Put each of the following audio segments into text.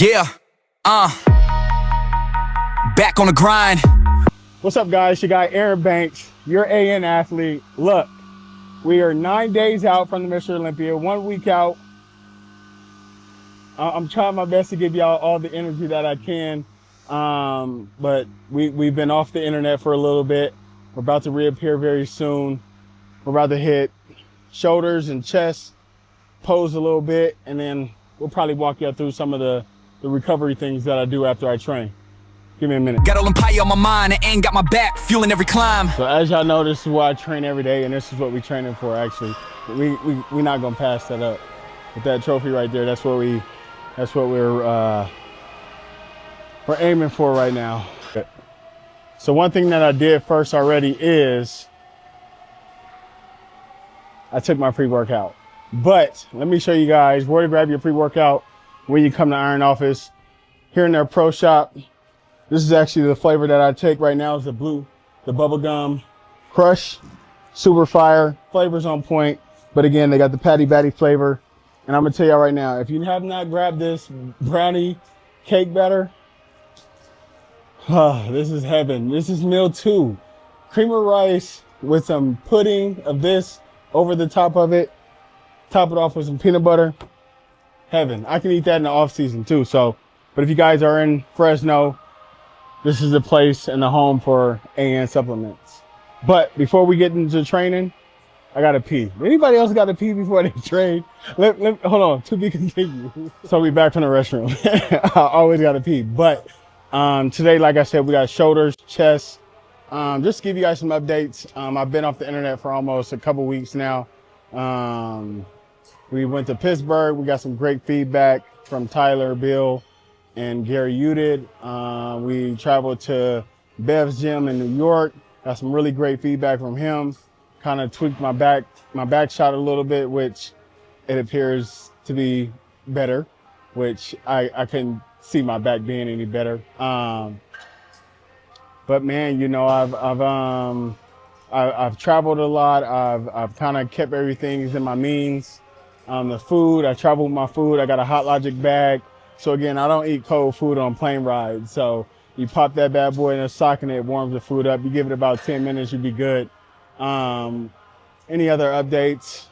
Yeah, back on the grind. What's up, guys? Your guy Erin Banks, your AN athlete. Look, we are 9 days out from the Mr. Olympia, 1 week out. I'm trying my best to give y'all all the energy that I can, but we've been off the internet for a little bit. We're about to reappear very soon. We're about to hit shoulders and chest, pose a little bit, and then we'll probably walk you through some of the recovery things that I do after I train. Give me a minute. Got Olympia on my mind and ain't got my back, fueling every climb. So as y'all know, this is why I train every day, and this is what we're training for. Actually, we're not gonna pass that up. With that trophy right there, that's what we're aiming for right now. So one thing that I did first already is I took my pre-workout. But let me show you guys where to grab your pre-workout when you come to Iron Office. Here in their pro shop, this is actually the flavor that I take right now is the blue, the bubblegum crush, super fire, flavors on point. But again, they got the patty batty flavor. And I'm gonna tell y'all right now, if you have not grabbed this brownie cake batter, this is heaven. This is meal 2. Cream of rice with some pudding of this over the top of it. Top it off with some peanut butter. Heaven. I can eat that in the off season too. So, but if you guys are in Fresno, this is the place and the home for AN supplements. But before we get into training, I gotta pee. Anybody else gotta pee before they train? Hold on, to be continued. So we back from the restroom. I always gotta pee. But today, like I said, we got shoulders, chest. Just to give you guys some updates. I've been off the internet for almost a couple weeks now. We went to Pittsburgh. We got some great feedback from Tyler, Bill, and Gary Udid. We traveled to Bev's gym in New York. Got some really great feedback from him. Kind of tweaked my back shot a little bit, which it appears to be better, which I couldn't see my back being any better. But man, you know, I've traveled a lot. I've kind of kept everything in my means. The food, I travel with my food. I got a Hot Logic bag. So again, I don't eat cold food on plane rides. So you pop that bad boy in a sock and it warms the food up. You give it about 10 minutes, you'll be good. Any other updates?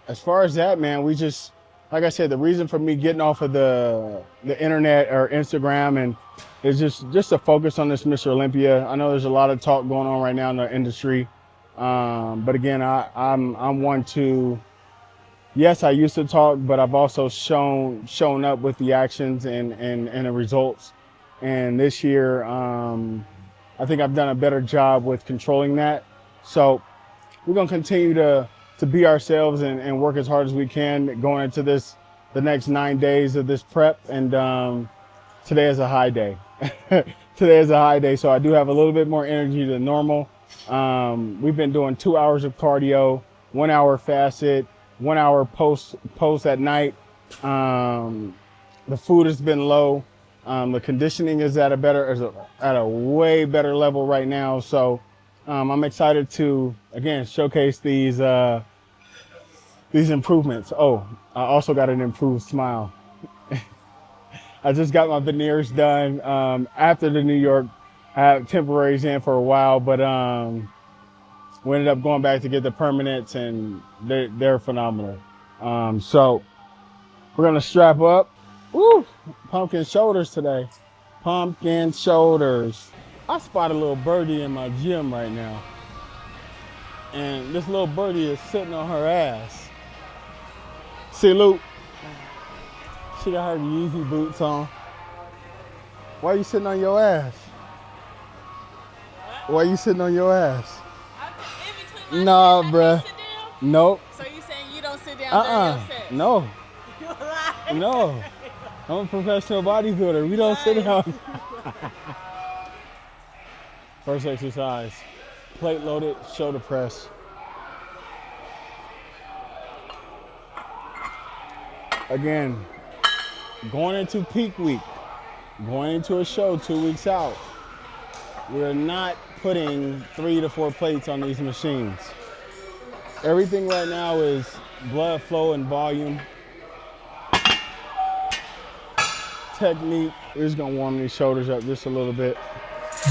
As far as that, man, we just, like I said, the reason for me getting off of the internet or Instagram and is just to focus on this Mr. Olympia. I know there's a lot of talk going on right now in the industry. But again, I'm one to, yes, I used to talk, but I've also shown up with the actions and the results. And this year, I think I've done a better job with controlling that. So we're gonna continue to be ourselves and work as hard as we can going into the next 9 days of this prep. And today is a high day. Today is a high day, so I do have a little bit more energy than normal. We've been doing 2 hours of cardio, 1 hour fasted, 1 hour post at night. The food has been low. The conditioning is at a way better level right now. So I'm excited to again showcase these improvements. Oh, I also got an improved smile. I just got my veneers done after the New York. I had temporaries in for a while, but we ended up going back to get the permanents, and they're phenomenal. So we're gonna strap up. Woo! Pumpkin shoulders today. Pumpkin shoulders. I spot a little birdie in my gym right now. And this little birdie is sitting on her ass. See, Luke? She got her Yeezy boots on. Why you sitting on your ass? Why you sitting on your ass? In Nah, bruh. bruh. Nope. So you saying you don't sit down during your set? No. You lie. No. I'm a professional bodybuilder. We don't sit down. First exercise, plate loaded shoulder press. Again, going into peak week, going into a show 2 weeks out, we're not putting 3 to 4 plates on these machines. Everything right now is blood flow and volume. technique. We're just gonna warm these shoulders up just a little bit.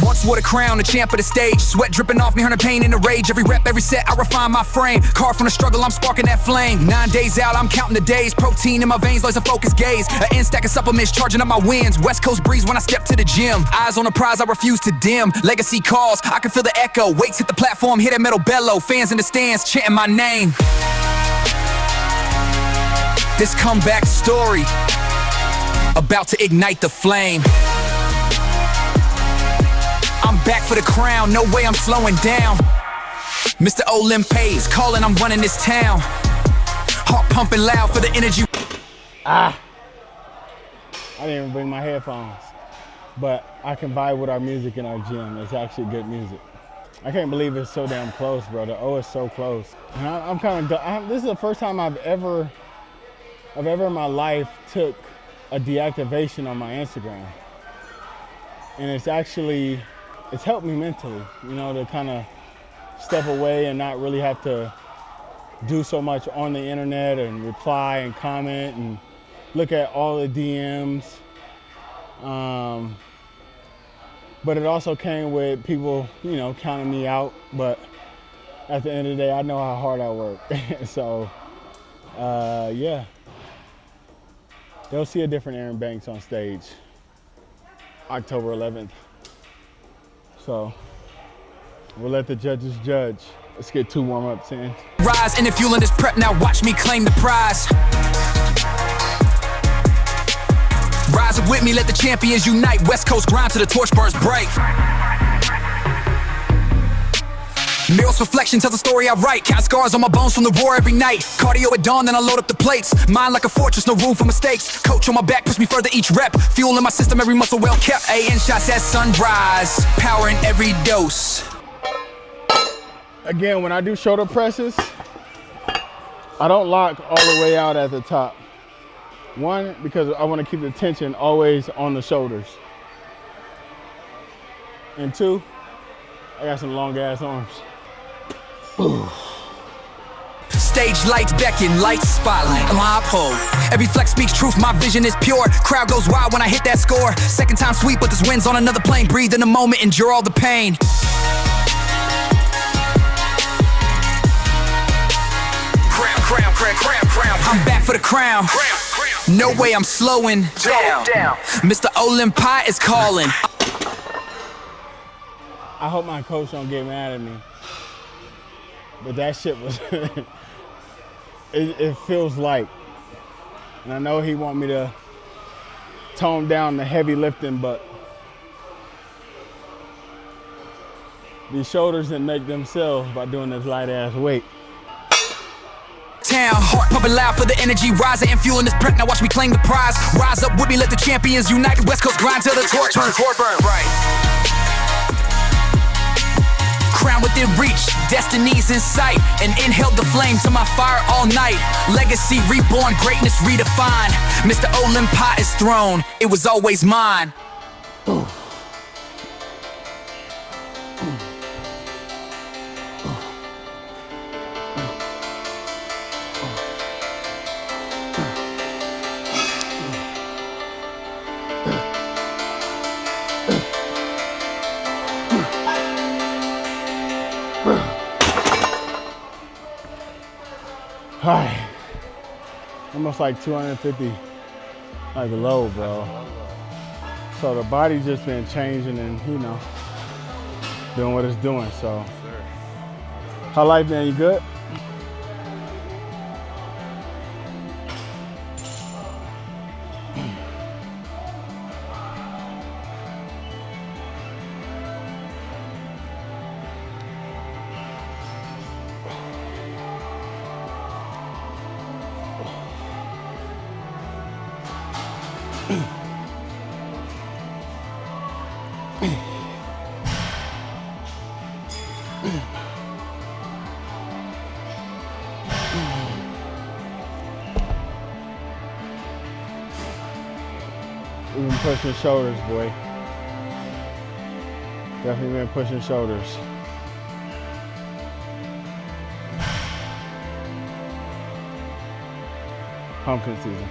Once wore the crown, the champ of the stage. Sweat dripping off me, her pain and the rage. Every rep, every set, I refine my frame. Carved from the struggle, I'm sparking that flame. 9 days out, I'm counting the days. Protein in my veins, laser focus gaze. An end stack of supplements, charging up my wins. West Coast breeze when I step to the gym. Eyes on the prize, I refuse to dim. Legacy calls, I can feel the echo. Weights hit the platform, hear that metal bellow. Fans in the stands, chanting my name. This comeback story, about to ignite the flame. I'm back for the crown, no way I'm slowing down. Mr. Olympics calling, I'm running this town. Heart pumping loud for the energy. I didn't even bring my headphones, but I can vibe with our music in our gym. It's actually good music. I can't believe it's so damn close, bro. The O is so close. And I'm kind of, this is the first time I've ever in my life took a deactivation on my Instagram. And it's helped me mentally, you know, to kind of step away and not really have to do so much on the internet and reply and comment and look at all the DMs. But it also came with people, you know, counting me out. But at the end of the day, I know how hard I work. So, yeah. They'll see a different Erin Banks on stage October 11th. So we'll let the judges judge. Let's get 2 warm-ups in. Rise and the fuel in this prep, now watch me claim the prize. Rise up with me, let the champions unite. West Coast grind till the torch burns bright. Mirror's reflection tells the story I write. Count scars on my bones from the war every night. Cardio at dawn, then I load up the plates. Mind like a fortress, no room for mistakes. Coach on my back, push me further each rep. Fuel in my system, every muscle well kept. AN shots at sunrise, power in every dose. Again, when I do shoulder presses, I don't lock all the way out at the top. 1, because I want to keep the tension always on the shoulders. And 2, I got some long ass arms. Ooh. Stage lights beckon, lights spotlight, my pole. Every flex speaks truth, my vision is pure. Crowd goes wild when I hit that score. Second time sweet, but this wind's on another plane. Breathe in the moment, endure all the pain. Crown. I'm back for the crown. No way I'm slowing down. Mr. Olympi is calling. I hope my coach don't get mad at me. But that shit was, it feels light. And I know he want me to tone down the heavy lifting, but these shoulders didn't make themselves by doing this light ass weight. Town, heart pumping loud for the energy, rising and fueling this prep. Now watch me claim the prize. Rise up with me, let the champions unite. West Coast grind till the torch burn, right. Crown within reach, destiny's in sight. And inhale the flame to my fire all night. Legacy reborn, greatness redefined. Mr. Olympi is thrown, it was always mine. Alright, almost like 250, like low, bro. So the body's just been changing and, you know, doing what it's doing, so. How life, man, you good? We've been pushing shoulders, boy. Definitely been pushing shoulders. Pumpkin season.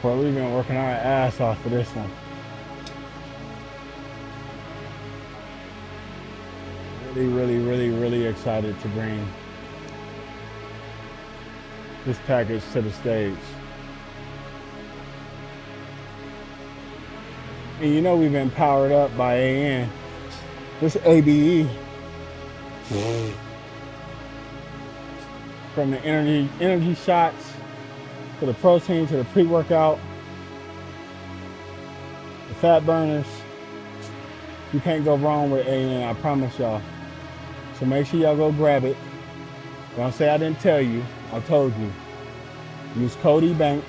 But we've been working our ass off for this one. Really excited to bring this package to the stage. And you know we've been powered up by AN. This ABE. From the energy shots to the protein to the pre-workout, the fat burners. You can't go wrong with AN, I promise y'all. So make sure y'all go grab it. Don't say I didn't tell you. I told you. Use code EBANKS.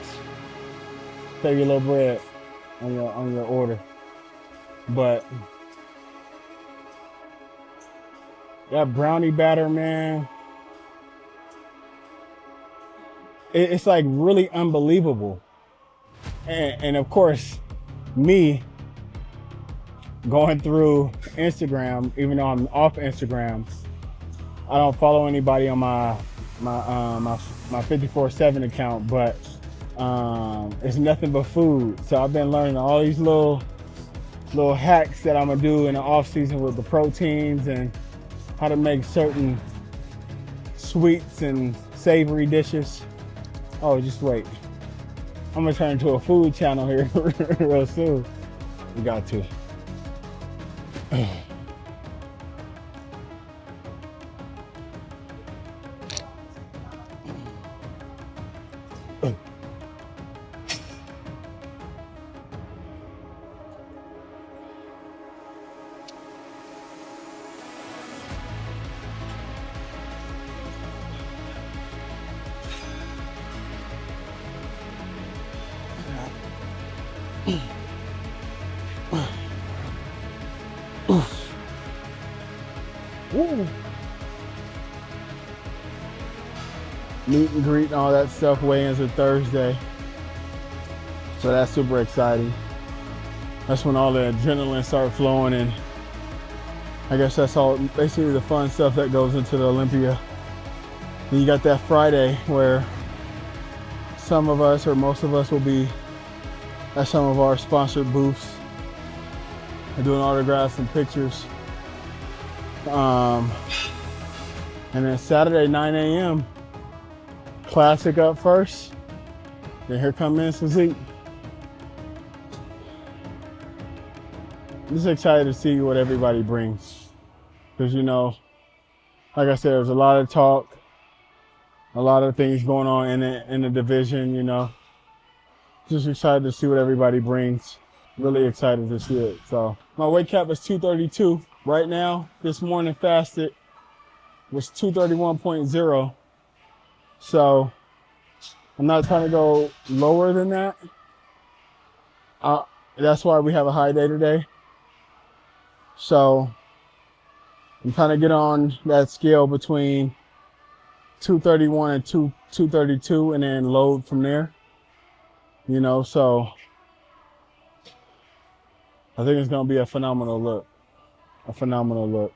Save your little bread on your order. But that brownie batter, man, it's like really unbelievable. And of course, me going through Instagram, even though I'm off Instagram, I don't follow anybody on my 54/7 account, but it's nothing but food. So I've been learning all these little hacks that I'm gonna do in the off season with the proteins and how to make certain sweets and savory dishes. Oh, just wait. I'm gonna turn into a food channel here real soon. We got to. Woo. Meet and greet and all that stuff. Weigh-ins are Thursday, so that's super exciting. That's when all the adrenaline starts flowing, and I guess that's all basically the fun stuff that goes into the Olympia. And you got that Friday where some of us or most of us will be at some of our sponsored booths and doing autographs and pictures. And then Saturday, 9 a.m., classic up first. Then here come Men's Physique. I'm just excited to see what everybody brings. Because, you know, like I said, there's a lot of talk, a lot of things going on in the division, you know. Just excited to see what everybody brings. Really excited to see it. So my weight cap is 232. Right now, this morning fasted was 231.0. So I'm not trying to go lower than that. That's why we have a high day today. So I'm trying to get on that scale between 231 and 232 and then load from there. You know, so I think it's going to be a phenomenal look. A phenomenal look.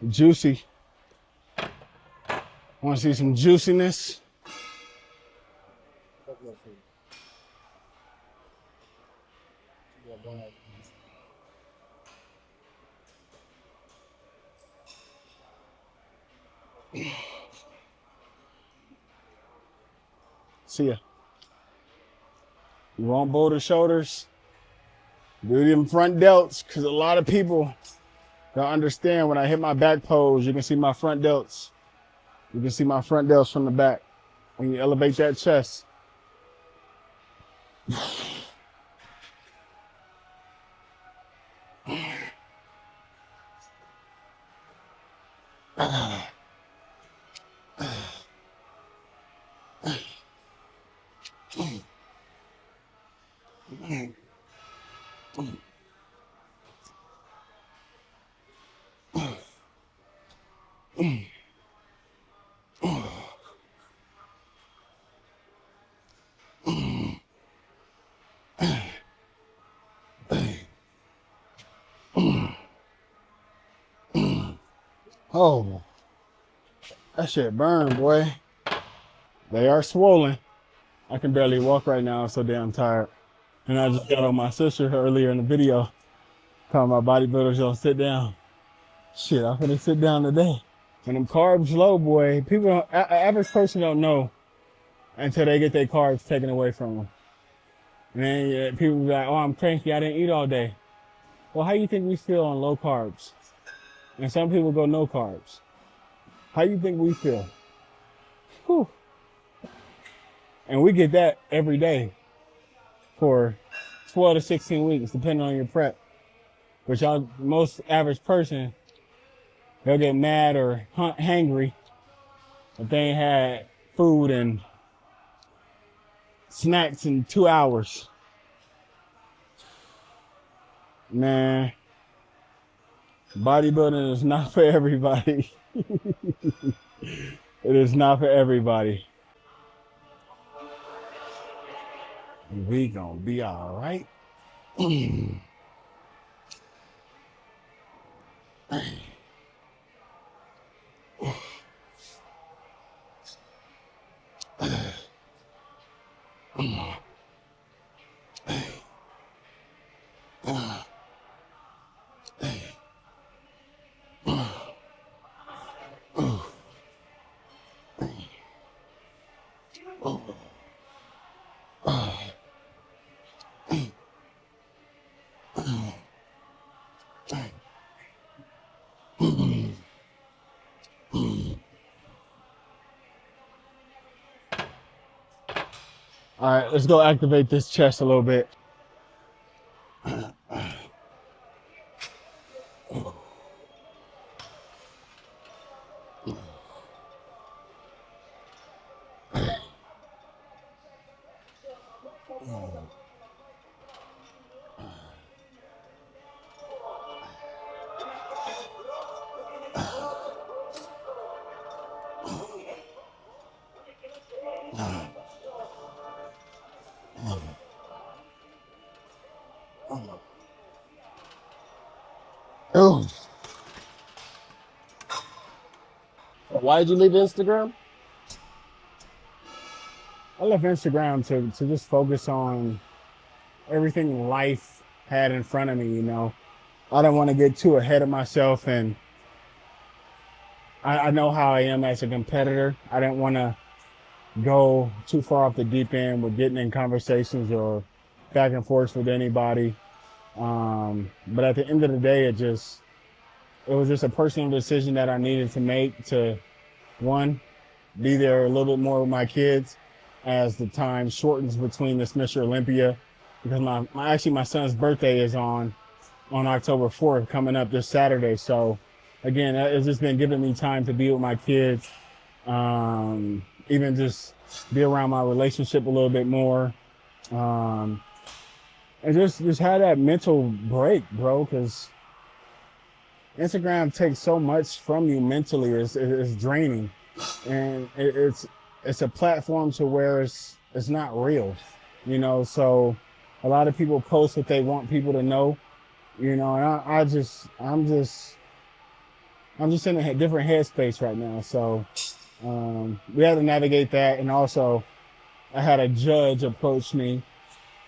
Juicy. Want to see some juiciness? See ya. You want boulder shoulders? Do them front delts, because a lot of people don't understand when I hit my back pose, you can see my front delts. You can see my front delts from the back when you elevate that chest. Oh, that shit burn, boy. They are swollen. I can barely walk right now. I'm so damn tired. And I just got on my sister earlier in the video. Telling my bodybuilders, y'all sit down. Shit, I'm finna sit down today. When them carbs low, boy, people, average person don't know until they get their carbs taken away from them. And then people be like, oh, I'm cranky, I didn't eat all day. Well, how you think we feel on low carbs? And some people go no carbs. How you think we feel? Whew. And we get that every day for 12 to 16 weeks, depending on your prep. But y'all, most average person, they'll get mad or hangry if they ain't had food and snacks in 2 hours. Man, bodybuilding is not for everybody. It is not for everybody. We gonna be all right. All right, let's go activate this chest a little bit. Oh. Why did you leave Instagram? I left Instagram to just focus on everything life had in front of me, you know. I don't want to get too ahead of myself, and I know how I am as a competitor. I didn't want to go too far off the deep end with getting in conversations or back and forth with anybody. But at the end of the day, it was just a personal decision that I needed to make to, one, be there a little bit more with my kids as the time shortens between this Mr. Olympia, because my son's birthday is on October 4th, coming up this Saturday. So again, it's just been giving me time to be with my kids, even just be around my relationship a little bit more, and just have that mental break, bro, because Instagram takes so much from you mentally. It's draining, and it's a platform to where it's not real, you know. So a lot of people post what they want people to know, you know, and I'm just in a different headspace right now. So we had to navigate that, and also I had a judge approach me.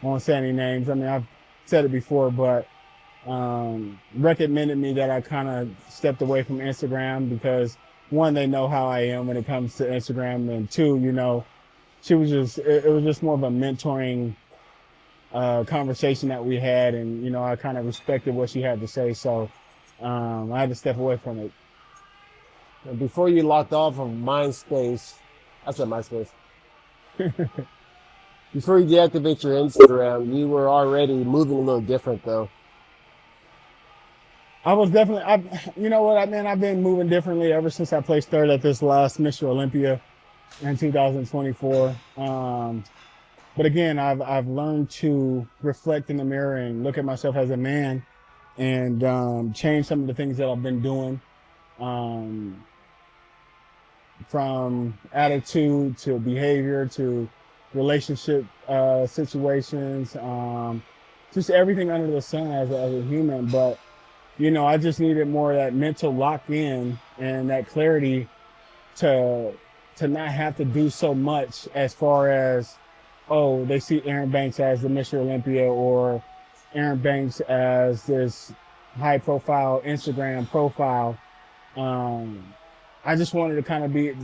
I won't say any names. I mean, I've said it before, but recommended me that I kind of stepped away from Instagram because, one, they know how I am when it comes to Instagram, and two, you know, it was just more of a mentoring conversation that we had, and, you know, I kind of respected what she had to say, so I had to step away from it. Before you locked off of MySpace, I said MySpace. Before you deactivate your Instagram, you were already moving a little different, though. I was definitely, you know what, man, I've been moving differently ever since I placed third at this last Mr. Olympia in 2024. But again, I've learned to reflect in the mirror and look at myself as a man and change some of the things that I've been doing, from attitude to behavior to relationship situations, just everything under the sun as a human. But you know, I just needed more of that mental lock in and that clarity to not have to do so much as far as, oh, they see Erin Banks as the Mr. Olympia or Erin Banks as this high profile Instagram profile. I just wanted to kind of be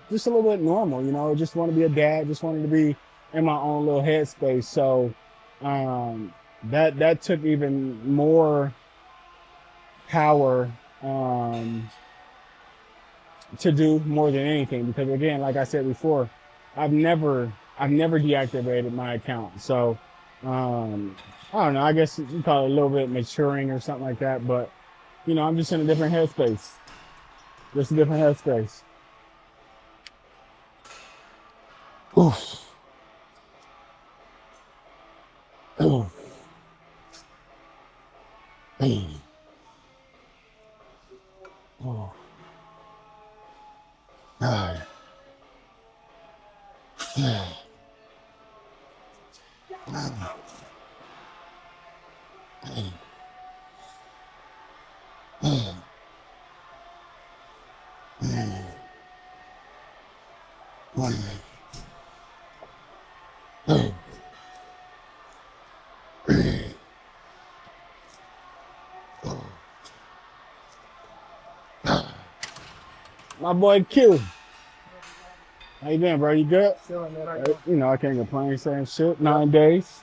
just a little bit normal, you know, just want to be a dad, just wanted to be in my own little headspace. So that took even more power to do more than anything, because again, like I said before, I've never deactivated my account. So I don't know, I guess you call it a little bit maturing or something like that, but you know, I'm just in a different headspace. Just a different headspace. Oof. Oof. Hey. Oh. God. Yeah. Hey. Hey. Hey. One. Hey. Hey. My boy Q. How you been, bro? You good? Feeling You know, I can't complain, saying shit. 9 days.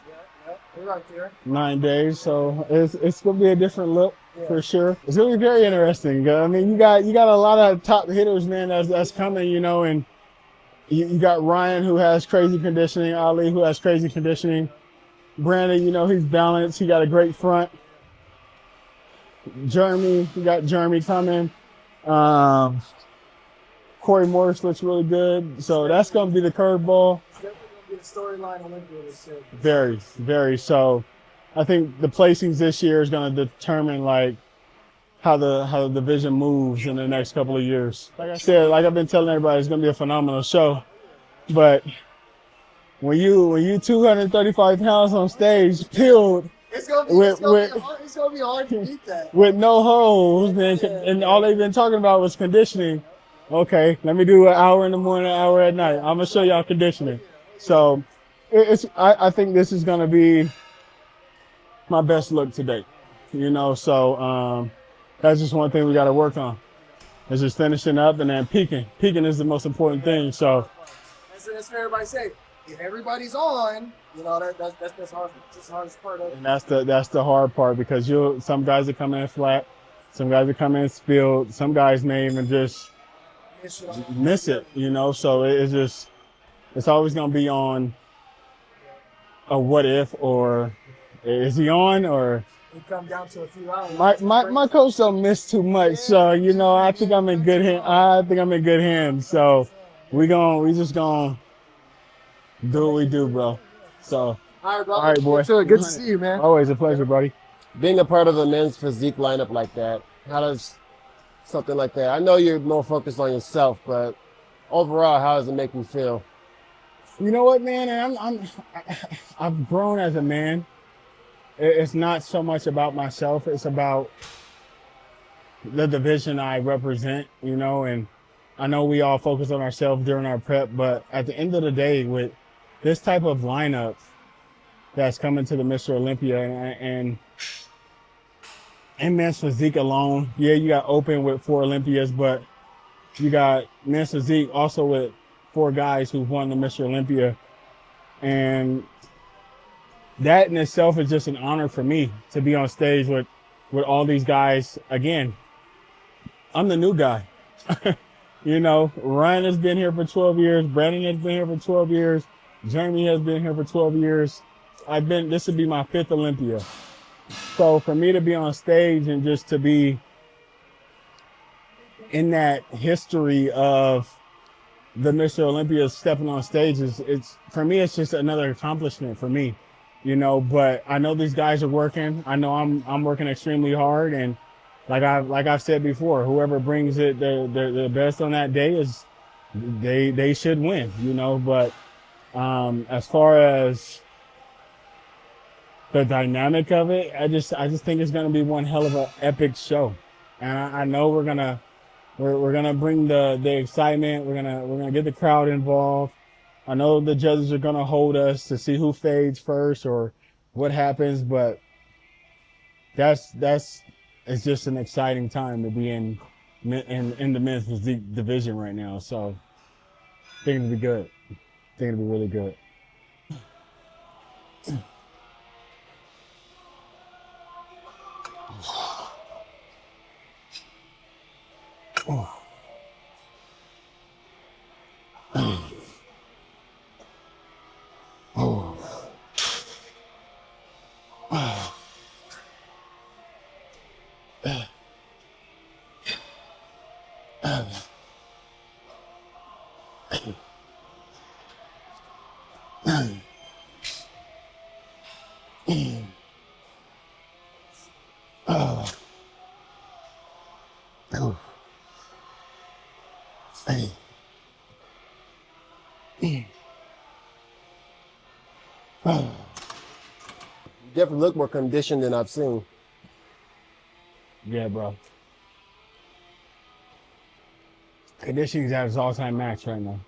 We're right there. 9 days, so it's gonna be a different look for sure. It's gonna be very interesting. I mean, you got a lot of top hitters, man, that's coming, you know, and you got Ryan, who has crazy conditioning, Ali, who has crazy conditioning. Brandon, you know, he's balanced. He got a great front. Jeremy, you got Jeremy coming. Corey Morris looks really good. So that's going to be the curveball. It's definitely going to be a storyline Olympia this year. Very, very. So I think the placings this year is going to determine like how the division moves in the next couple of years. Like I said, like I've been telling everybody, it's going to be a phenomenal show. But when you 235 pounds on stage, peeled, It's gonna be hard to beat that. with no holes, and all they've been talking about was conditioning. Okay, let me do an hour in the morning, an hour at night. I'm gonna show y'all conditioning. So I think this is gonna be my best look to date. You know, so that's just one thing we gotta work on. It's just finishing up and then peaking. Peaking is the most important thing. So That's what everybody say. If everybody's on, you know, that's hard. That's the hardest part of it. and that's the hard part, because some guys are coming in flat, some guys are coming in spilled, some guys may even just miss it, you know. So it's always gonna be on a what if, or is he on, or We come down to a few hours. my coach don't miss too much, so you know, I think I'm in good hands. So we just gonna do what we do, bro. So All right, bro. all right, boy. Good to see you, man. Always a pleasure, buddy. Being a part of a men's physique lineup like that, how does something like that? I know you're more focused on yourself, but overall, how does it make you feel? You know what, man? And I've grown as a man. It's not so much about myself. It's about the division I represent, you know, and I know we all focus on ourselves during our prep, but at the end of the day, with this type of lineup that's coming to the Mr. Olympia and men's physique alone, yeah, you got open with 4 Olympias, but you got men's physique also with 4 guys who've won the Mr. Olympia. And that in itself is just an honor for me to be on stage with all these guys. Again, I'm the new guy. You know, Ryan has been here for 12 years. Brandon has been here for 12 years. Jeremy has been here for 12 years. This would be my 5th Olympia. So for me to be on stage and just to be in that history of the Mr. Olympia stepping on stage it's for me, it's just another accomplishment for me, but I know these guys are working. I know I'm working extremely hard, and like I've said before, whoever brings it the best on that day they should win, but as far as the dynamic of it, I just think it's going to be one hell of an epic show, and I know we're gonna bring the excitement. We're gonna get the crowd involved. I know the judges are gonna hold us to see who fades first or what happens, but that's it's just an exciting time to be in the men's physique division right now. So I think it'll be good. I think it'll be really good. You definitely look more conditioned than I've seen. Yeah, bro. Conditioning's at its all-time max right now.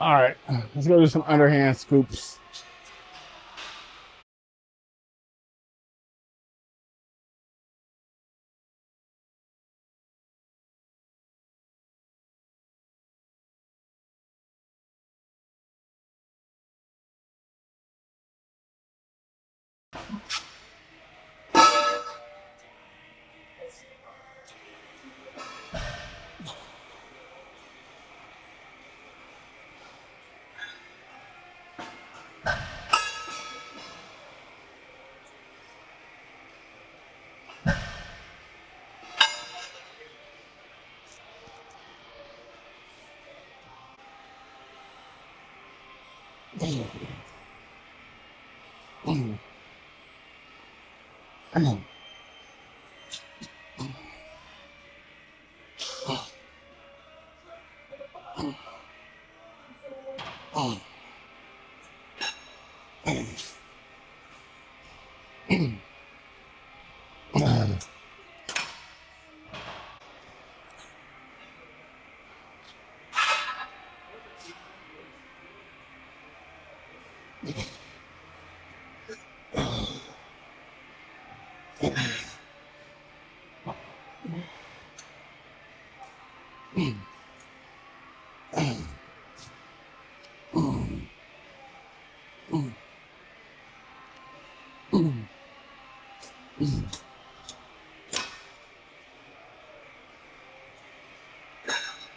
All right, let's go do some underhand scoops.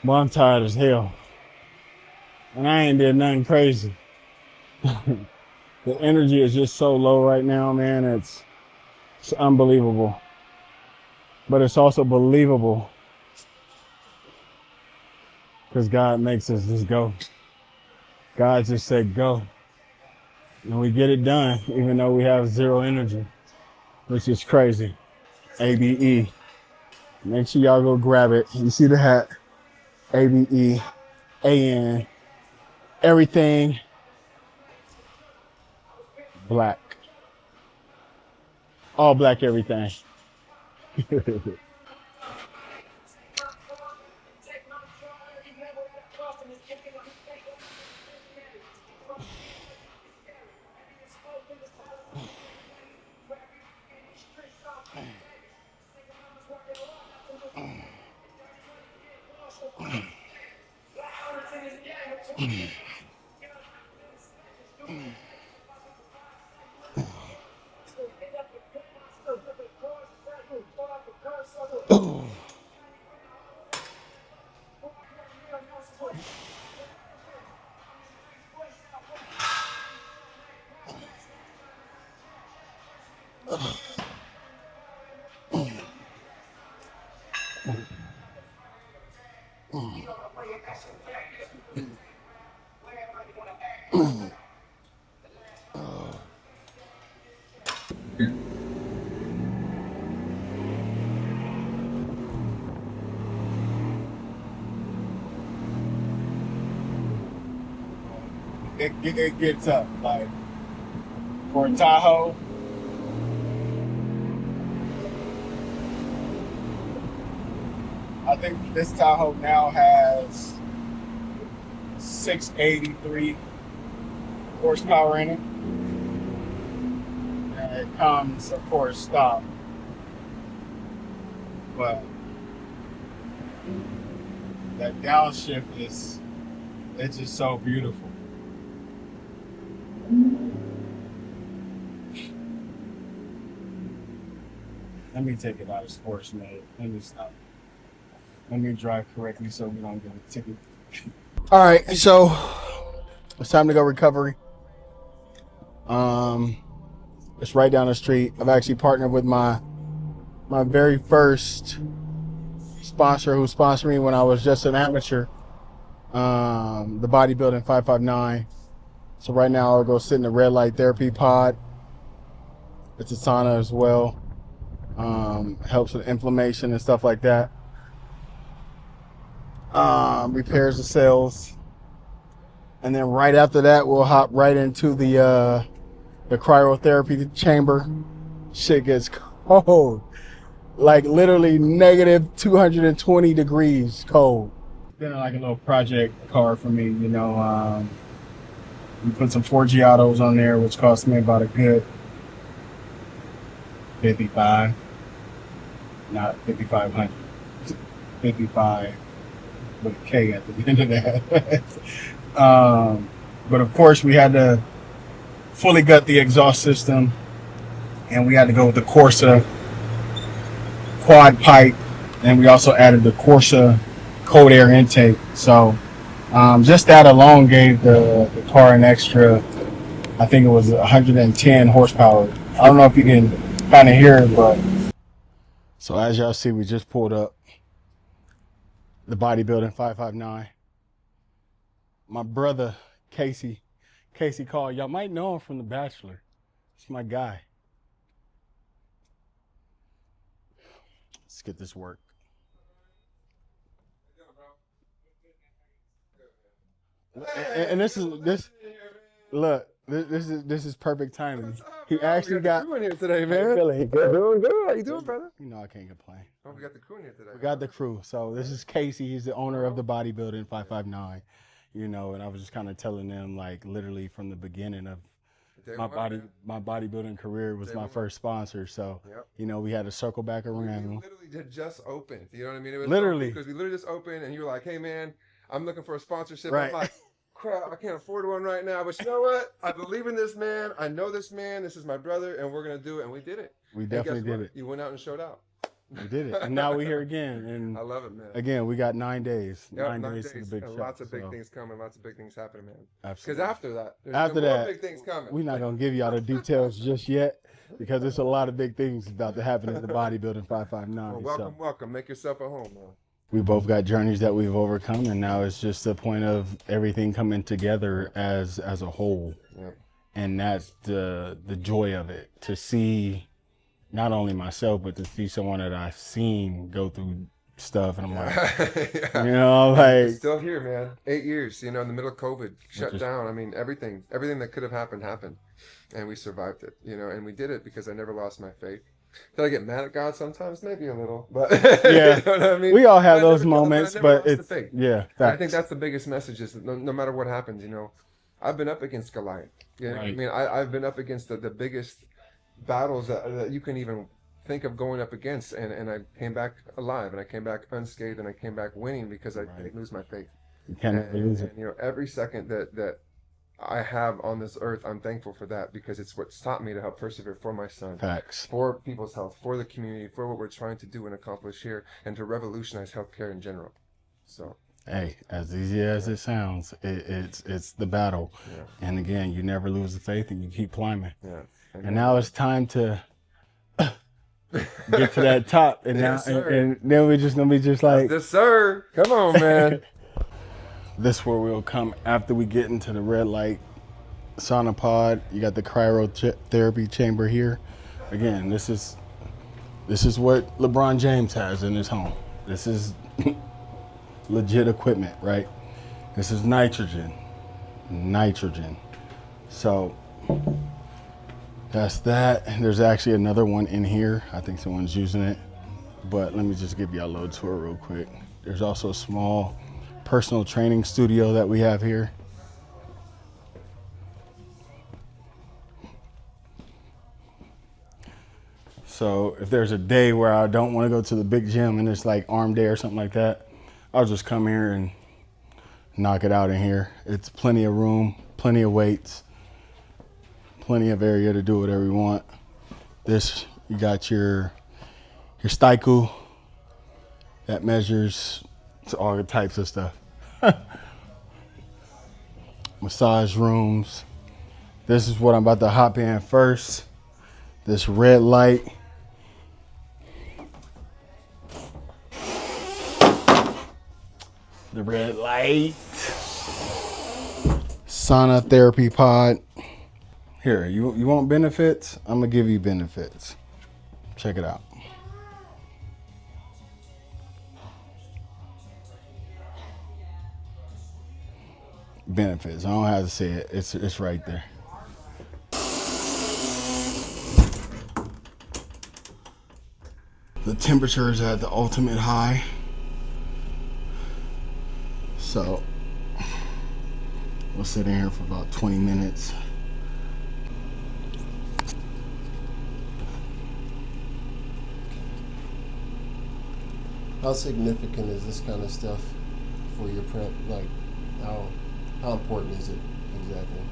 Well, I'm tired as hell, and I ain't did nothing crazy. The energy is just so low right now, man. It's unbelievable, but it's also believable because God makes us just go. God just said go, and we get it done, even though we have zero energy, which is crazy. ABE. Make sure y'all go grab it. You see the hat? ABE, AN, everything black. All black everything. It gets up. Like for Tahoe, I think this Tahoe now has 683 horsepower in it. And it comes, of course, stop. But that downshift it's just so beautiful. Let me take it out of sports mode. Let me stop. Let me drive correctly so we don't get a ticket. All right, so it's time to go recovery. It's right down the street. I've actually partnered with my very first sponsor who sponsored me when I was just an amateur. The bodybuilding 559. So right now I'll go sit in the red light therapy pod. It's a sauna as well. Helps with inflammation and stuff like that. Repairs the cells. And then right after that, we'll hop right into the cryotherapy chamber. Shit gets cold. Like literally negative 220 degrees cold. Been like a little project car for me, you know. We put some 4Giatos on there, which cost me about a good 55. Not 5,500. 55 with a K at the end of that. But of course, we had to fully gut the exhaust system, and we had to go with the Corsa quad pipe, and we also added the Corsa cold air intake. So just that alone gave the car an extra, I think it was 110 horsepower. I don't know if you can kind of hear it, but so as y'all see, we just pulled up the bodybuilding 559. My brother Casey called. Y'all might know him from The Bachelor. It's my guy. Let's get this work. And this is perfect timing. He actually got crew in here today, man. Doing good. How you doing, brother? You know I can't complain. Oh, we got the crew in here today. We got the crew. So this is Casey. He's the owner of the bodybuilding 559. You know, and I was just kind of telling them, like, literally from the beginning of my bodybuilding career was my first sponsor. So you know, we had to circle back around. We literally just opened. You know what I mean? It was literally because we literally just opened, and you were like, "Hey, man, I'm looking for a sponsorship." Right. I'm like, crap, I can't afford one right now, but you know what? I believe in this man. I know this man. This is my brother, and we're gonna do it. And we did it. We definitely did it. You went out and showed out. We did it, and now we're here again. And I love it, man. Again, we got 9 days. Yep, 9 days to the big and show. lots of big things coming. Lots of big things happening, man. Absolutely. Because after that, there's more big things coming. We're not gonna give y'all the details just yet, because there's a lot of big things about to happen at the bodybuilding 559. Well, welcome. Make yourself at home, man. We both got journeys that we've overcome, and now it's just the point of everything coming together as a whole. Yep. And that's the joy of it, to see not only myself, but to see someone that I've seen go through stuff, and I'm like, you know, like, it's still here, man. 8 years, you know, in the middle of COVID, shut down. I mean, everything that could have happened. and we survived it, you know, and we did it because I never lost my faith. Did I get mad at God sometimes? Maybe a little, but Yeah, you know what I mean? we all have But I those never- moments, I never but lost the it's faith. yeah. And I think Facts. that's the biggest message is that no matter what happens, you know, I've been up against Goliath. You know? I Right. mean, I've been up against the biggest battles that you can even think of going up against, and I came back alive, and I came back unscathed, and I came back winning because I didn't lose my faith. You can't ever lose it. And you know, every second that I have on this earth, I'm thankful for that because it's what's taught me to help persevere for my son, Facts. for people's health, for the community, for what we're trying to do and accomplish here, and to revolutionize healthcare in general. So, Hey, as easy as it sounds, it's the battle. yeah, And again, you never lose the faith, and you keep climbing. yeah. And now it's time to get to that top, and Yes, now sir. and then we're just gonna be just like Yes, sir. Come on, man. this. Where we'll come after we get into the red light sauna pod. You got the cryotherapy chamber here. Again, this is what LeBron James has in his home. This is legit equipment, right? This is nitrogen. So that's that. There's actually another one in here. I think someone's using it, but let me just give you a little tour real quick. There's also a small personal training studio that we have here. So if there's a day where I don't want to go to the big gym and it's like arm day or something like that, I'll just come here and knock it out in here. It's plenty of room, plenty of weights, plenty of area to do whatever you want. This, you got your Staiku that measures to all the types of stuff. Massage rooms. This is what I'm about to hop in first. This red light. The red light. Sauna therapy pod. Here, you want benefits? I'm gonna give you benefits. Check it out. Benefits. I don't have to say it. It's right there. The temperature is at the ultimate high. So we'll sit in here for about 20 minutes. How significant is this kind of stuff for your prep? Like, how important is it exactly?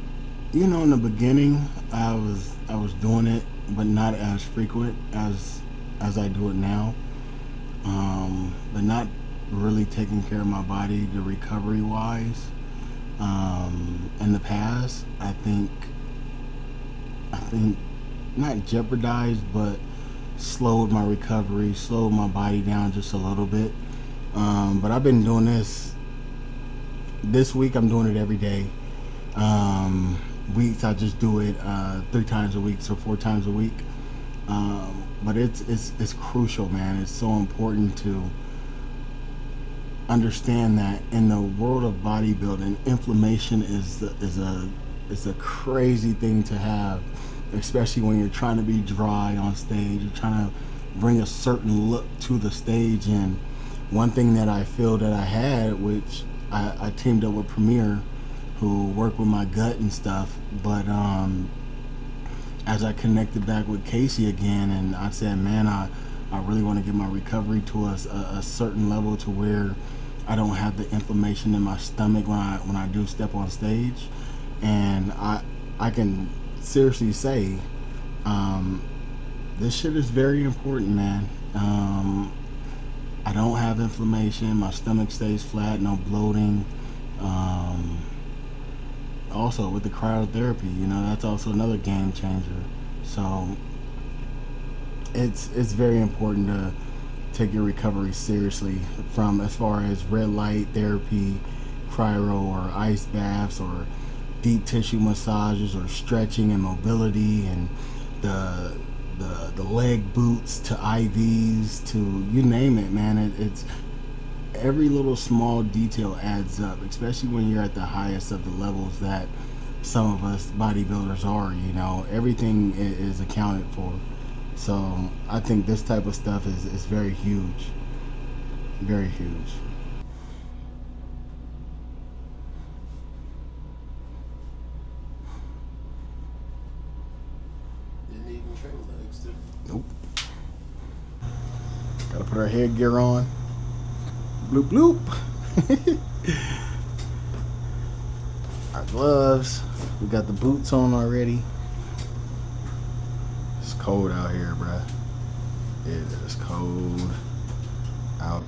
You know, in the beginning, I was doing it, but not as frequent as I do it now. But not really taking care of my body, the recovery wise. In the past, I think not jeopardized, but slowed my recovery, slowed my body down just a little bit. But I've been doing this week. I'm doing it every day. Weeks I just do it 3 times a week, so 4 times a week. But it's crucial, man. It's so important to understand that in the world of bodybuilding, inflammation is a crazy thing to have, especially when you're trying to be dry on stage. You're trying to bring a certain look to the stage. And one thing that I feel that I had, which I teamed up with Premier, who worked with my gut and stuff, but as I connected back with Casey again, and I said, man, I really want to get my recovery to a certain level to where I don't have the inflammation in my stomach when I do step on stage. And I can seriously say this shit is very important, man. I don't have inflammation. My stomach stays flat, no bloating. Also with the cryotherapy, you know, that's also another game changer. So it's very important to take your recovery seriously, from as far as red light therapy, cryo or ice baths, or deep tissue massages, or stretching and mobility, and the leg boots to IVs to you name it, man. It's every little small detail adds up, especially when you're at the highest of the levels that some of us bodybuilders are. You know, everything is accounted for. So I think this type of stuff is very huge, very huge. Nope. Gotta put our headgear on. Bloop bloop. Our gloves. We got the boots on already. It's cold out here, bruh. It is cold out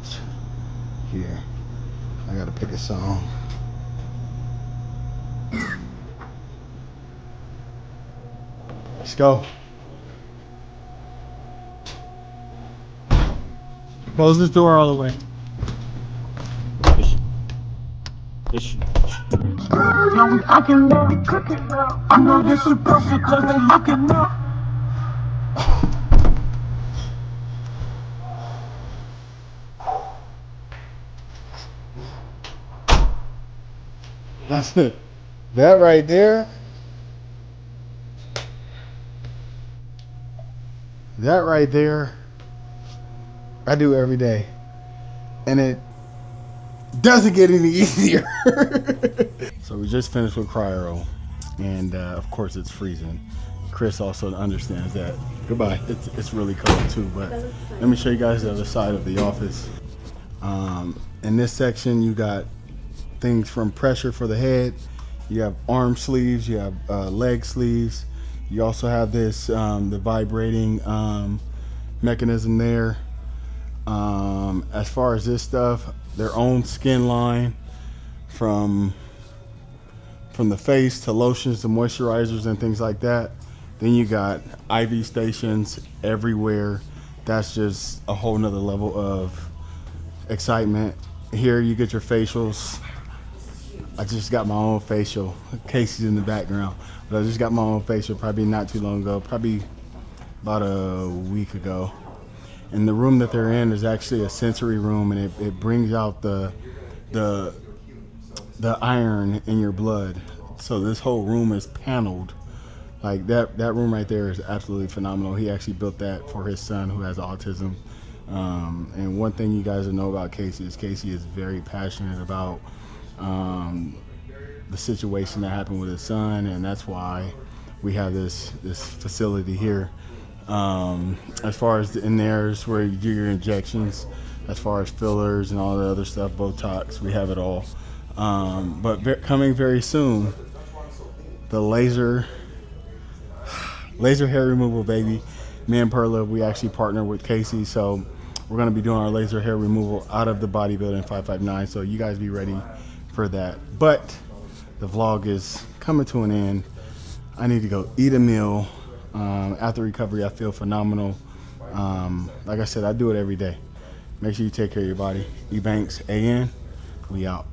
here. I gotta pick a song. Let's go. Close this door all the way. I can really cook it now. I know this is perfect cause they looking up. That's it. That right there. That right there. I do every day. And it doesn't get any easier. So we just finished with cryo. And of course it's freezing. Chris also understands that. Goodbye. It's really cold too, but let me show you guys the other side of the office. In this section you got things from pressure for the head. You have arm sleeves, you have leg sleeves. You also have this, the vibrating mechanism there. As far as this stuff, their own skin line from the face to lotions to moisturizers and things like that. Then you got IV stations everywhere. That's just a whole nother level of excitement. Here you get your facials. I just got my own facial. Casey's in the background, but I just got my own facial probably not too long ago, probably about a week ago. And the room that they're in is actually a sensory room, and it brings out the iron in your blood. So this whole room is paneled. Like that room right there is absolutely phenomenal. He actually built that for his son who has autism. And one thing you guys will know about Casey is very passionate about the situation that happened with his son, and that's why we have this facility here. As far as in there is where you do your injections, as far as fillers and all the other stuff, Botox, we have it all. But coming very soon, the laser hair removal, baby. Me and Perla, we actually partner with Casey, so we're gonna be doing our laser hair removal out of the bodybuilding 559. So you guys be ready for that. But the vlog is coming to an end. I need to go eat a meal. After recovery, I feel phenomenal. Like I said, I do it every day. Make sure you take care of your body. E Banks, AN, we out.